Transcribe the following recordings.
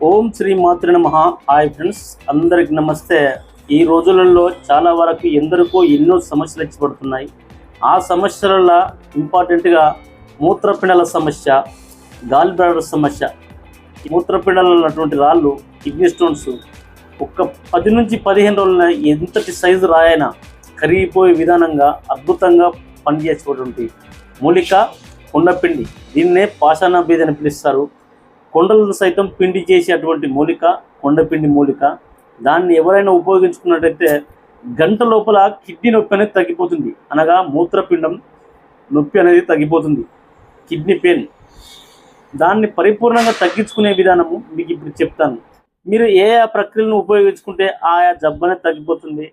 ఓం శ్రీ మాతృ నమః. Hi friends, అందరికి నమస్తే. ఈ రోజులలో చాలా వరకు ఎందరికో ఎన్నో సమస్యలు వచ్చి పడుతున్నాయి. ఆ సమస్యలలో ఇంపార్టెంట్గా మూత్రపిండాల సమస్య, గాల్ బ్లాడర్ సమస్య. మూత్రపిండాలలో ఉన్నటువంటి రాళ్ళు, కిడ్నీ స్టోన్స్ ఒక్క 10 నుంచి 15 రోజుల ఎంతటి సైజు రాయైనా కరిగిపోయే విధానంగా అద్భుతంగా పనిచేసేటువంటి మూలిక కొండపిండి. దీన్నే పాషాణ బీజ్ అని పిలుస్తారు. కొండలను సైతం పిండి చేసేటువంటి మూలిక కొండపిండి మూలిక. దాన్ని ఎవరైనా ఉపయోగించుకున్నట్టయితే గంట లోపల కిడ్నీ నొప్పి అనేది తగ్గిపోతుంది. అనగా మూత్రపిండం నొప్పి అనేది తగ్గిపోతుంది, కిడ్నీ పెయిన్. దాన్ని పరిపూర్ణంగా తగ్గించుకునే విధానము మీకు ఇప్పుడు చెప్తాను. మీరు ఏ ప్రక్రియలను ఉపయోగించుకుంటే ఆయా జబ్బు అనేది తగ్గిపోతుంది.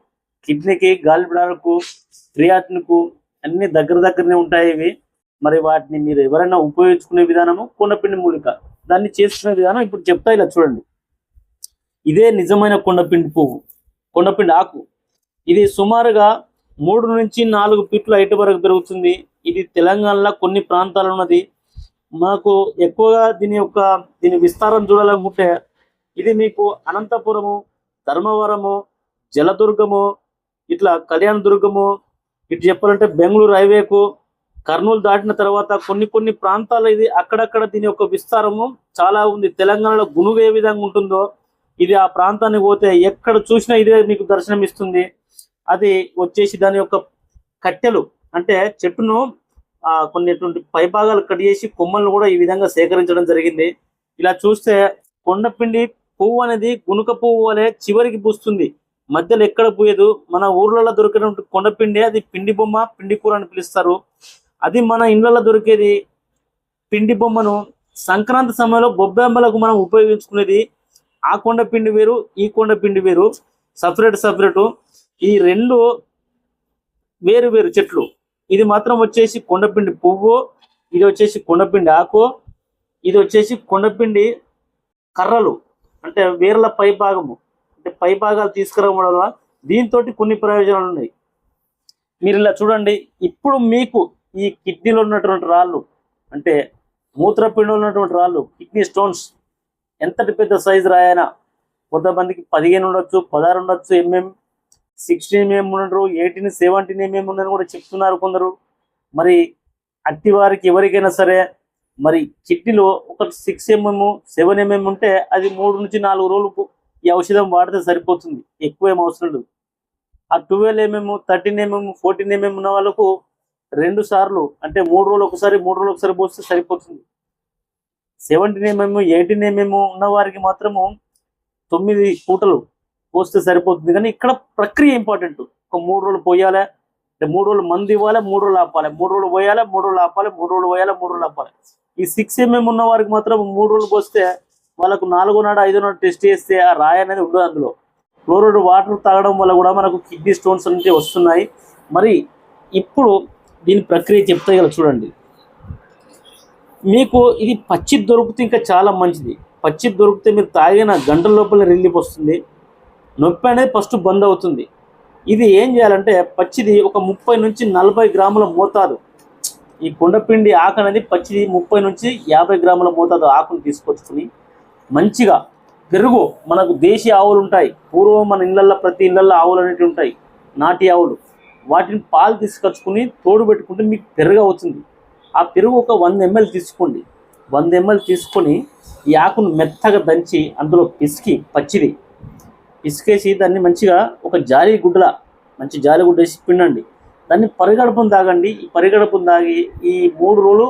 కిడ్నీకి, గాల్ బ్లాడర్కు, క్రియాటిన్కు అన్నీ దగ్గరనే ఉంటాయి ఇవి. మరి వాటిని మీరు ఎవరైనా ఉపయోగించుకునే విధానము కొండపిండి మూలిక. దాన్ని చేసుకునే విధానం ఇప్పుడు చెప్తా. ఇలా చూడండి, ఇదే నిజమైన కొండపిండి పువ్వు, కొండపిండి ఆకు. ఇది సుమారుగా 3 నుంచి 4 ఫీట్ల హైట్ వరకు పెరుగుతుంది. ఇది తెలంగాణలో కొన్ని ప్రాంతాలు ఉన్నది. మాకు ఎక్కువగా దీని విస్తారం చూడాలనుకుంటే ఇది మీకు అనంతపురము, ధర్మవరము, జలదుర్గము, ఇట్లా కళ్యాణదుర్గము, ఇటు చెప్పాలంటే బెంగళూరు హైవేకు, కర్నూలు దాటిన తర్వాత కొన్ని ప్రాంతాలు ఇది అక్కడక్కడ దీని యొక్క విస్తారము చాలా ఉంది. తెలంగాణలో గునుగు ఏ విధంగా ఉంటుందో ఇది ఆ ప్రాంతానికి పోతే ఎక్కడ చూసినా ఇదే మీకు దర్శనం ఇస్తుంది. అది వచ్చేసి దాని యొక్క కట్టెలు, అంటే చెట్టును కొన్నిటువంటి పైభాగాలు కట్ చేసి కొమ్మలను కూడా ఈ విధంగా సేకరించడం జరిగింది. ఇలా చూస్తే కొండపిండి పువ్వు అనేది గునుక పువ్వు వలె చివరికి పూస్తుంది, మధ్యలో ఎక్కడ పూయదు. మన ఊర్లలో దొరికినటువంటి కొండపిండి అది పిండి బొమ్మ, పిండి కూర అని పిలుస్తారు. అది మన ఇళ్ళలో దొరికేది పిండి బొమ్మను సంక్రాంతి సమయంలో బొబ్బెమ్మలకు మనం ఉపయోగించుకునేది. ఆ కొండపిండి వేరు, ఈ కొండపిండి వేరు, సపరేటు. ఈ రెండు వేరు చెట్లు. ఇది మాత్రం వచ్చేసి కొండపిండి పువ్వు, ఇది వచ్చేసి కొండపిండి ఆకు, ఇది వచ్చేసి కొండపిండి కర్రలు, అంటే వేర్ల పై భాగము, అంటే పై భాగాలు తీసుకురావడం వల్ల దీంతో కొన్ని ప్రయోజనాలు ఉన్నాయి. మీరు ఇలా చూడండి. ఇప్పుడు మీకు ఈ కిడ్నీలో ఉన్నటువంటి రాళ్ళు, అంటే మూత్రపిండంలో ఉన్నటువంటి రాళ్ళు, కిడ్నీ స్టోన్స్, ఎంతటి పెద్ద సైజు రాయైనా, కొంతమందికి 15 ఉండొచ్చు, 16 ఉండొచ్చు, 16 ఉండరు, 18, 17 ఉందని కూడా చెప్తున్నారు కొందరు. మరి అట్టి వారికి ఎవరికైనా సరే మరి కిడ్నీలో ఒక 6 7 ఉంటే అది 3 నుంచి 4 రోజులకు ఈ ఔషధం వాడితే సరిపోతుంది, ఎక్కువ ఏం అవసరం లేదు. ఆ 12 13 14 ఉన్న వాళ్ళకు 2 సార్లు, అంటే 3 రోజులు ఒకసారి పోస్తే సరిపోతుంది. 17 18 ఉన్న వారికి మాత్రము 9 పూటలు పోస్తే సరిపోతుంది. కానీ ఇక్కడ ప్రక్రియ ఇంపార్టెంట్. ఒక 3 రోజులు పోయాలి, అంటే 3 రోజులు మందు ఇవ్వాలి, 3 రోజులు ఆపాలి, 3 రోజులు పోయాలి, 3 రోజులు ఆపాలి, 3 రోజులు పోయాలి, 3 రోజులు ఆపాలి. ఈ 6 ఉన్న వారికి మాత్రం 3 రోజులు పోస్తే వాళ్ళకు 4వ నాడు 5వ నాడు టెస్ట్ చేస్తే ఆ రాయి అనేది ఉండదు. అందులో క్లోరైడ్ వాటర్ తాగడం వల్ల కూడా మనకు కిడ్నీ స్టోన్స్ అనేవి వస్తున్నాయి. మరి ఇప్పుడు దీని ప్రక్రియ చెప్తే ఇలా చూడండి. మీకు ఇది పచ్చి దొరికితే ఇంకా చాలా మంచిది. పచ్చి దొరికితే మీరు తాగిన గంటల లోపల రిలీఫ్ వస్తుంది, నొప్పి అనేది ఫస్ట్ బంద్ అవుతుంది. ఇది ఏం చేయాలంటే పచ్చిది ఒక 30 నుంచి 40 గ్రాముల మోతాదు. ఈ కొండపిండి ఆకు అనేది పచ్చిది 30 నుంచి 50 గ్రాముల మోతాదు ఆకును తీసుకొచ్చుకుని మంచిగా పెరుగు, మనకు దేశీ ఆవులు ఉంటాయి, పూర్వం మన ఇళ్ళల్లో ప్రతి ఇళ్ళల్లో ఆవులు అనేవి ఉంటాయి, నాటి ఆవులు. వాటిని పాలు తీసుకొచ్చుకుని తోడు పెట్టుకుంటే మీకు పెరుగు అవుతుంది. ఆ పెరుగు ఒక 100 ml తీసుకోండి. 100 ml తీసుకొని ఈ ఆకును మెత్తగా దంచి అందులో పచ్చిది పిసికేసి దాన్ని మంచిగా ఒక మంచి జాలి గుడ్డ వేసి పిండండి. దాన్ని పరిగడుపును తాగండి. ఈ పరిగడుపును తాగి ఈ 3 రోజులు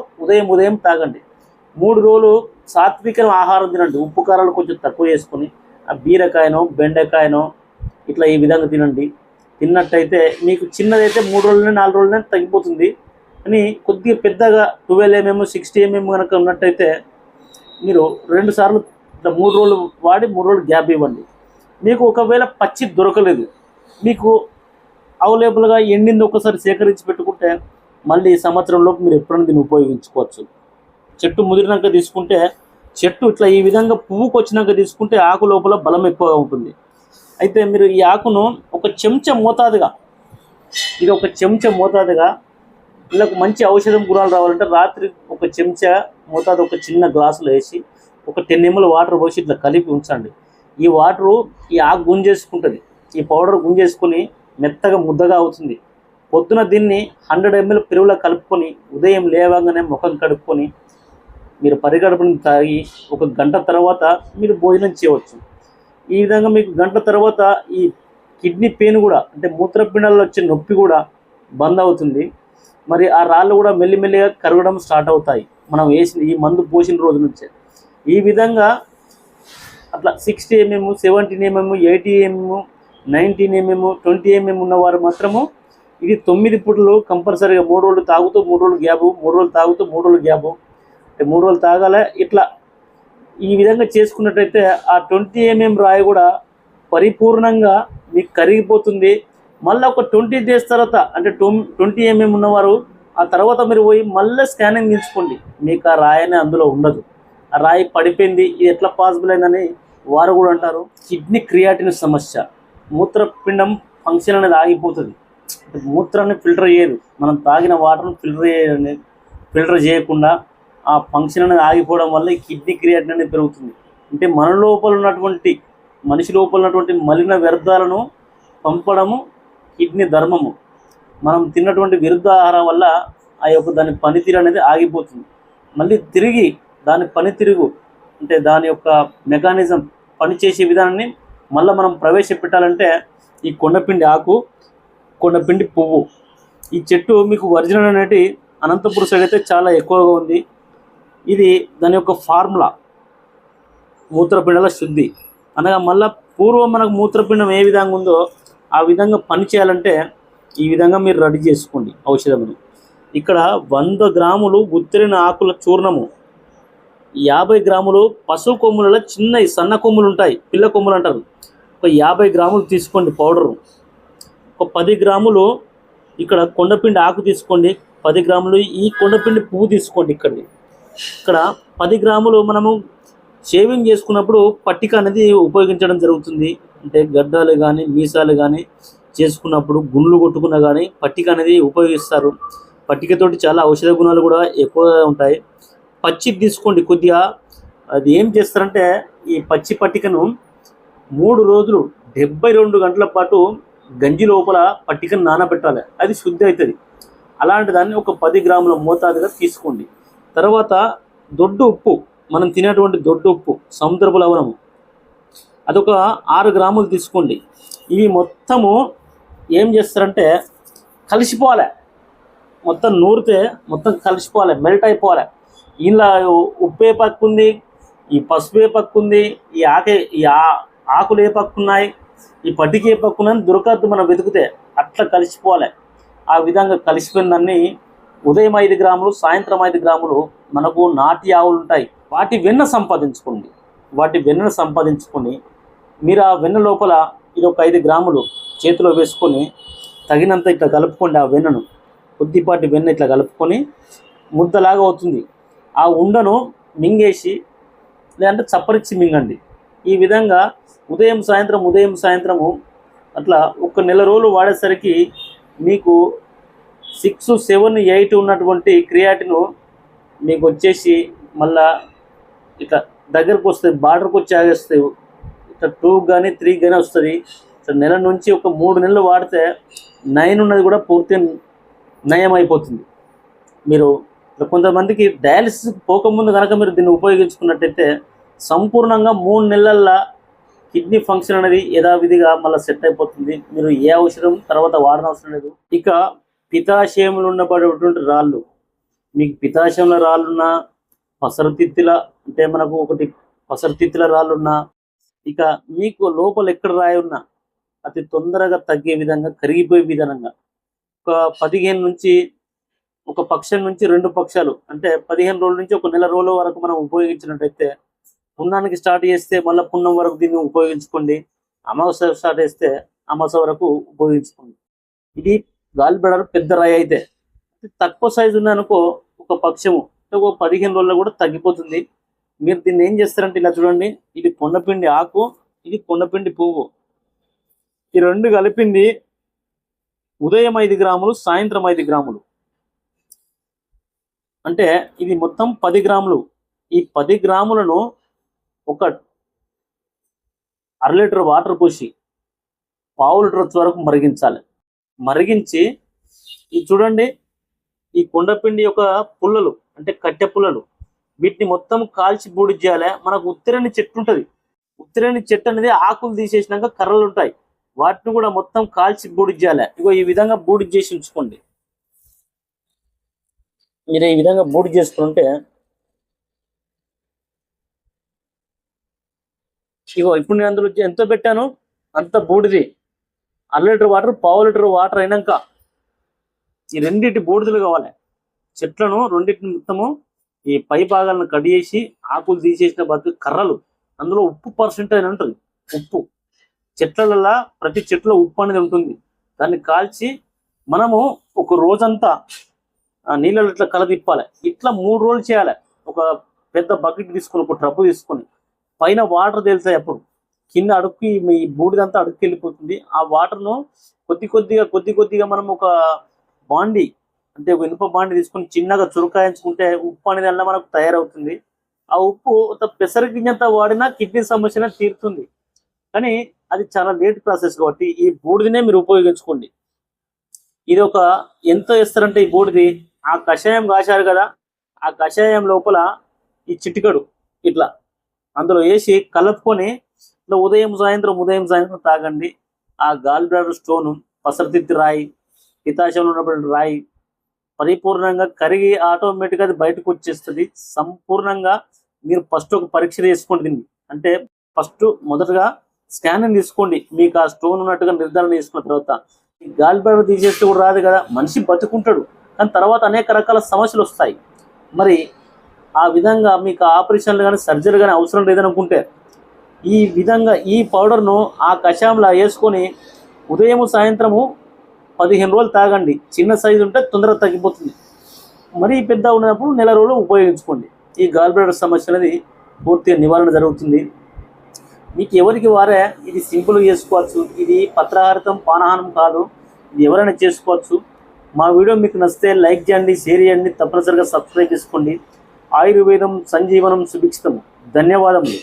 ఉదయం తాగండి. 3 రోజులు సాత్విక ఆహారం తినండి. ఉప్పు కారాలు కొంచెం తక్కువ చేసుకొని ఆ బీరకాయనో బెండకాయనో ఇట్లా ఈ విధంగా తినండి. తిన్నట్టయితే మీకు చిన్నదైతే 3 రోజులనే 4 రోజులనే తగ్గిపోతుంది. కానీ కొద్దిగా పెద్దగా 12 60 కనుక ఉన్నట్టయితే మీరు 2 సార్లు ఇట్లా 3 రోజులు వాడి 3 రోజులు గ్యాప్ ఇవ్వండి. మీకు ఒకవేళ పచ్చి దొరకలేదు, మీకు అవైలబుల్గా ఎండింది ఒకసారి సేకరించి పెట్టుకుంటే మళ్ళీ సంవత్సరంలోపు మీరు ఎప్పుడైనా దీన్ని ఉపయోగించుకోవచ్చు. చెట్టు ముదిరినాక తీసుకుంటే, చెట్టు ఇట్లా ఈ విధంగా పువ్వుకు వచ్చినాక తీసుకుంటే ఆకు లోపల బలం ఎక్కువగా ఉంటుంది. అయితే మీరు ఈ ఆకును ఒక చెంచా మోతాదుగా, ఇది ఒక చెంచా మోతాదుగా, వీళ్ళకు మంచి ఔషధం గుణాలు రావాలంటే రాత్రి ఒక చెంచా మోతాదు ఒక చిన్న గ్లాసులో వేసి ఒక 10 ml వాటర్ పోసి ఇట్లా కలిపి ఉంచండి. ఈ వాటరు ఈ ఆకు గుంజేసుకుంటుంది, ఈ పౌడర్ గుంజేసుకొని మెత్తగా ముద్దగా అవుతుంది. పొద్దున దీన్ని 100 ml పెరుగులో కలుపుకొని ఉదయం లేవగానే ముఖం కడుక్కొని మీరు పరిగడుపుని తాగి ఒక గంట తర్వాత మీరు భోజనం చేయవచ్చు. ఈ విధంగా మీకు గంట తర్వాత ఈ కిడ్నీ పెయిన్ కూడా, అంటే మూత్రపిండాల్లో వచ్చే నొప్పి కూడా బంద్ అవుతుంది. మరి ఆ రాళ్ళు కూడా మెల్లిమెల్లిగా కరగడం స్టార్ట్ అవుతాయి మనం వేసిన ఈ మందు పోసిన రోజు నుంచే. ఈ విధంగా అట్లా 60 mm, 17 mm, 80 mm, 19 mm, 20 mm ఉన్నవారు మాత్రము ఇది 9 పూటలు కంపల్సరీగా 3 రోజులు తాగుతూ 3 రోజులు గ్యాపు, 3 రోజులు తాగుతూ 3 రోజులు గ్యాపు, అంటే 3 రోజులు తాగాలి. ఇట్లా ఈ విధంగా చేసుకున్నట్టయితే ఆ 20 mm రాయి కూడా పరిపూర్ణంగా మీకు కరిగిపోతుంది. మళ్ళీ ఒక 20 days తర్వాత, అంటే 20 mm ఉన్నవారు ఆ తర్వాత మీరు పోయి మళ్ళీ స్కానింగ్ తీసుకోండి, మీకు ఆ రాయి అనేది అందులో ఉండదు. ఆ రాయి పడిపోయింది, ఇది ఎట్లా పాసిబుల్ అయిందని వారు కూడా అంటారు. కిడ్నీ క్రియాటిన్ సమస్య, మూత్రపిండం ఫంక్షన్ అనేది ఆగిపోతుంది. మూత్రాన్ని ఫిల్టర్ చేయదు, మనం తాగిన వాటర్ని ఫిల్టర్ చేయకుండా ఆ ఫంక్షన్ అనేది ఆగిపోవడం వల్ల ఈ కిడ్నీ క్రియాటిన్ అనేది పెరుగుతుంది. అంటే మన లోపల ఉన్నటువంటి మనిషి లోపల ఉన్నటువంటి మలిన వ్యర్థాలను పంపడము కిడ్నీ ధర్మము. మనం తిన్నటువంటి విరుద్ధ ఆహారం వల్ల ఆ యొక్క దాని పనితీరు అనేది ఆగిపోతుంది. మళ్ళీ తిరిగి దాని పనితీరు, అంటే దాని యొక్క మెకానిజం పనిచేసే విధానాన్ని మళ్ళీ మనం ప్రవేశపెట్టాలంటే ఈ కొండపిండి ఆకు, కొండపిండి పువ్వు, ఈ చెట్టు మీకు ఒరిజినల్ అనేది అనంతపురం సైడ్ అయితే చాలా ఎక్కువగా ఉంది. ఇది దాని యొక్క ఫార్ములా మూత్రపిండాల శుద్ధి అనగా మళ్ళీ పూర్వం మనకు మూత్రపిండం ఏ విధంగా ఉందో ఆ విధంగా పని చేయాలంటే ఈ విధంగా మీరు రెడీ చేసుకోండి ఔషధమును. ఇక్కడ 100 గ్రాములు గుత్తిరిన ఆకుల చూర్ణము, 50 గ్రాములు పశువు కొమ్ములలో చిన్నవి సన్న కొమ్ములు ఉంటాయి, పిల్ల కొమ్ములు అంటారు, ఒక 50 గ్రాములు తీసుకోండి పౌడరు. ఒక 10 గ్రాములు ఇక్కడ కొండపిండి ఆకు తీసుకోండి, 10 గ్రాములు ఈ కొండపిండి పువ్వు తీసుకోండి. ఇక్కడ 10 గ్రాములు మనము షేవింగ్ చేసుకున్నప్పుడు పట్టిక అనేది ఉపయోగించడం జరుగుతుంది. అంటే గడ్డాలు కానీ మీసాలు కానీ చేసుకున్నప్పుడు గుండ్లు కొట్టుకున్నా కానీ పట్టిక అనేది ఉపయోగిస్తారు. పట్టికతోటి చాలా ఔషధ గుణాలు కూడా ఎక్కువగా ఉంటాయి. పచ్చి తీసుకోండి కొద్దిగా. అది ఏం చేస్తారంటే ఈ పచ్చి పట్టికను 3 రోజులు 72 గంటల పాటు గంజి లోపల పట్టికను నానబెట్టాలి, అది శుద్ధి అవుతుంది. అలాంటి దాన్ని ఒక 10 గ్రాముల మోతాదుగా తీసుకోండి. తర్వాత దొడ్డు ఉప్పు, మనం తినేటువంటి దొడ్డు ఉప్పు, సముద్రపు లవణము, అదొక 6 గ్రాములు తీసుకోండి. ఇవి మొత్తము ఏం చేస్తారంటే కలిసిపోవాలి, మొత్తం నూరితే మొత్తం కలిసిపోవాలి, మెల్ట్ అయిపోవాలి. ఇలా ఉప్పు ఏ పక్కుంది, ఈ పసుపు ఏ పక్కుంది, ఈ ఆకులు ఏ పక్కున్నాయి, ఈ పట్టిక ఏ పక్కున్నాయని దొరకద్దు మనం వెతికితే, అట్లా కలిసిపోవాలి. ఆ విధంగా కలిసిపోయిన దాన్ని ఉదయం 5 గ్రాములు, సాయంత్రం 5 గ్రాములు మనకు నాటి ఆవులు ఉంటాయి, వాటి వెన్న సంపాదించుకోండి. వాటి వెన్నను సంపాదించుకొని మీరు ఆ వెన్న లోపల ఇది ఒక 5 గ్రాములు చేతిలో వేసుకొని తగినంత ఇట్లా కలుపుకోండి. ఆ వెన్నను కొద్దిపాటి వెన్న ఇట్లా కలుపుకొని ముద్దలాగా అవుతుంది. ఆ ఉండను మింగేసి లేదంటే చప్పరిచ్చి మింగండి. ఈ విధంగా ఉదయం సాయంత్రము అట్లా ఒక నెల రోజులు వాడేసరికి మీకు 6, 7, 8 ఉన్నటువంటి క్రియాటిన్ మీకు వచ్చేసి మళ్ళా ఇట్లా దగ్గరకు వస్తుంది, బార్డర్కి వచ్చి ఆగేస్తాయి. ఇట్లా 2 కానీ 3 కానీ వస్తుంది. నెల నుంచి ఒక 3 నెలలు వాడితే 9 ఉన్నది కూడా పూర్తి నయం అయిపోతుంది. మీరు కొంతమందికి డయాలిసిస్ పోకముందు కనుక మీరు దీన్ని ఉపయోగించుకున్నట్టయితే సంపూర్ణంగా 3 నెలల్లో కిడ్నీ ఫంక్షన్ అనేది యథావిధిగా మళ్ళీ సెట్ అయిపోతుంది. మీరు ఏ ఔషధం తర్వాత వాడనవసరం లేదు. ఇక పితాశయంలో ఉండబడేటువంటి రాళ్ళు, మీకు పితాశయంలో రాళ్ళున్నా, పసరతిత్తిల అంటే మనకు ఒకటి పసరతిత్తిల రాళ్ళున్నా, ఇక మీకు లోపల ఎక్కడ రాయి ఉన్నా అతి తొందరగా తగ్గే విధంగా, కరిగిపోయే విధంగా ఒక 15 నుంచి ఒక పక్షం నుంచి 2 పక్షాలు, అంటే 15 రోజుల నుంచి ఒక నెల రోజుల వరకు మనం ఉపయోగించినట్టయితే, పున్నానికి స్టార్ట్ చేస్తే మళ్ళీ పున్నం వరకు దీన్ని ఉపయోగించుకోండి. అమావాస్య స్టార్ట్ చేస్తే అమావాస్య వరకు ఉపయోగించుకోండి. ఇది గాలి బ్లాడర్ పెద్ద రాయి అయితే, తక్కువ సైజు ఉందనుకో ఒక పక్షము ఒక 15 రోజుల్లో కూడా తగ్గిపోతుంది. మీరు దీన్ని ఏం చేస్తారంటే ఇలా చూడండి, ఇది కొండపిండి ఆకు, ఇది కొండపిండి పువ్వు, ఈ 2 కలిపింది ఉదయం 5 గ్రాములు, సాయంత్రం 5 గ్రాములు, అంటే ఇది మొత్తం 10 గ్రాములు. ఈ 10 గ్రాములను ఒక 1/2 లీటర్ వాటర్ పోసి 1/2 లీటర్ వచ్చే వరకు మరిగించాలి. మరిగించి ఇది చూడండి, ఈ కుండపిండి యొక్క పుల్లలు అంటే కట్టె పుల్లలు వీటిని మొత్తం కాల్చి బూడి చేయాలి. మనకు ఉత్తిరేణి చెట్టు ఉంటుంది. ఉత్తిరేణి చెట్టు అనేది ఆకులు తీసేసినాక కర్రలు ఉంటాయి, వాటిని కూడా మొత్తం కాల్చి బూడి చేయాలి. ఇగో ఈ విధంగా బూడి చేసి ఉంచుకోండి. మీరు ఈ విధంగా బూడి చేసుకుంటే ఇగో ఇప్పుడు నేను అందులో ఎంతో పెట్టాను అంత బూడిది 1/2 లీటర్ వాటర్ 1/2 లీటర్ వాటర్ అయినాక ఈ రెండింటి బూడిదలు కావాలి. చెట్లను రెండింటిని మొత్తము ఈ పై భాగాలను కట్ చేసి ఆకులు తీసేసిన బతుకు కర్రలు, అందులో ఉప్పు పర్సెంటేజ్ అని ఉంటుంది. ఉప్పు చెట్లలో ప్రతి చెట్టులో ఉప్పు అనేది ఉంటుంది. దాన్ని కాల్చి మనము ఒక రోజంతా నీళ్ళలో ఇట్లా కలదిప్పాలి. ఇట్లా 3 రోజులు చేయాలి. ఒక పెద్ద బకెట్ తీసుకొని ఒక ట్రబ్బు తీసుకొని పైన వాటర్ తేలుతాయి. అప్పుడు కింద అడుక్కి ఈ బూడిదంతా అడుక్కి వెళ్ళిపోతుంది. ఆ వాటర్ను కొద్ది కొద్దిగా మనం ఒక బాండి అంటే ఒక ఇనుప బాండి తీసుకొని చిన్నగా చురుకాయించుకుంటే ఉప్పు అనేది అలా మనకు తయారవుతుంది. ఆ ఉప్పు పెసర గింజంతా వాడినా కిడ్నీ సమస్య తీరుతుంది. కానీ అది చాలా లేట్ ప్రాసెస్ కాబట్టి ఈ బూడిదనే మీరు ఉపయోగించుకోండి. ఇది ఒక ఎంత వేస్తారంటే ఈ బూడిది ఆ కషాయం కాశారు కదా, ఆ కషాయం లోపల ఈ చిటికడు ఇట్లా అందులో వేసి కలుపుకొని ఇట్లా ఉదయం సాయంత్రం తాగండి. ఆ గాల్ బ్లాడర్ స్టోను, పసరతిత్తి రాయి, పితాశంలో ఉన్నటువంటి రాయి పరిపూర్ణంగా కరిగి ఆటోమేటిక్గా అది బయటకు వచ్చేస్తుంది. సంపూర్ణంగా మీరు ఫస్ట్ ఒక పరీక్ష చేసుకోండి దీన్ని. అంటే ఫస్ట్ మొదటగా స్కానింగ్ తీసుకోండి. మీకు ఆ స్టోన్ ఉన్నట్టుగా నిర్ధారణ చేసుకున్న తర్వాత ఈ గాల్ బ్లాడర్ తీసేస్తే కూడా రాదు కదా, మనిషి బతుకుంటాడు. కానీ తర్వాత అనేక రకాల సమస్యలు వస్తాయి. మరి ఆ విధంగా మీకు ఆపరేషన్లు కానీ సర్జరీ కానీ అవసరం లేదనుకుంటే ఈ విధంగా ఈ పౌడర్ను ఆ కషాయంలో వేసుకొని ఉదయం సాయంత్రము 15 రోజులు తాగండి. చిన్న సైజు ఉంటే తొందరగా తగ్గిపోతుంది. మరీ పెద్ద ఉన్నప్పుడు నెల రోజులు ఉపయోగించుకోండి. ఈ గాల్ బ్లాడర్ సమస్య అనేది పూర్తిగా నివారణ జరుగుతుంది. మీకు ఎవరికి వారే ఇది సింపుల్గా చేసుకోవచ్చు. ఇది పత్రహారితం పానహారం కాదు, ఇది ఎవరైనా చేసుకోవచ్చు. మా వీడియో మీకు నచ్చితే లైక్ చేయండి, షేర్ చేయండి, తప్పనిసరిగా సబ్స్క్రైబ్ చేసుకోండి. ఆయుర్వేదం సంజీవనం సుభిక్షితం. ధన్యవాదములు.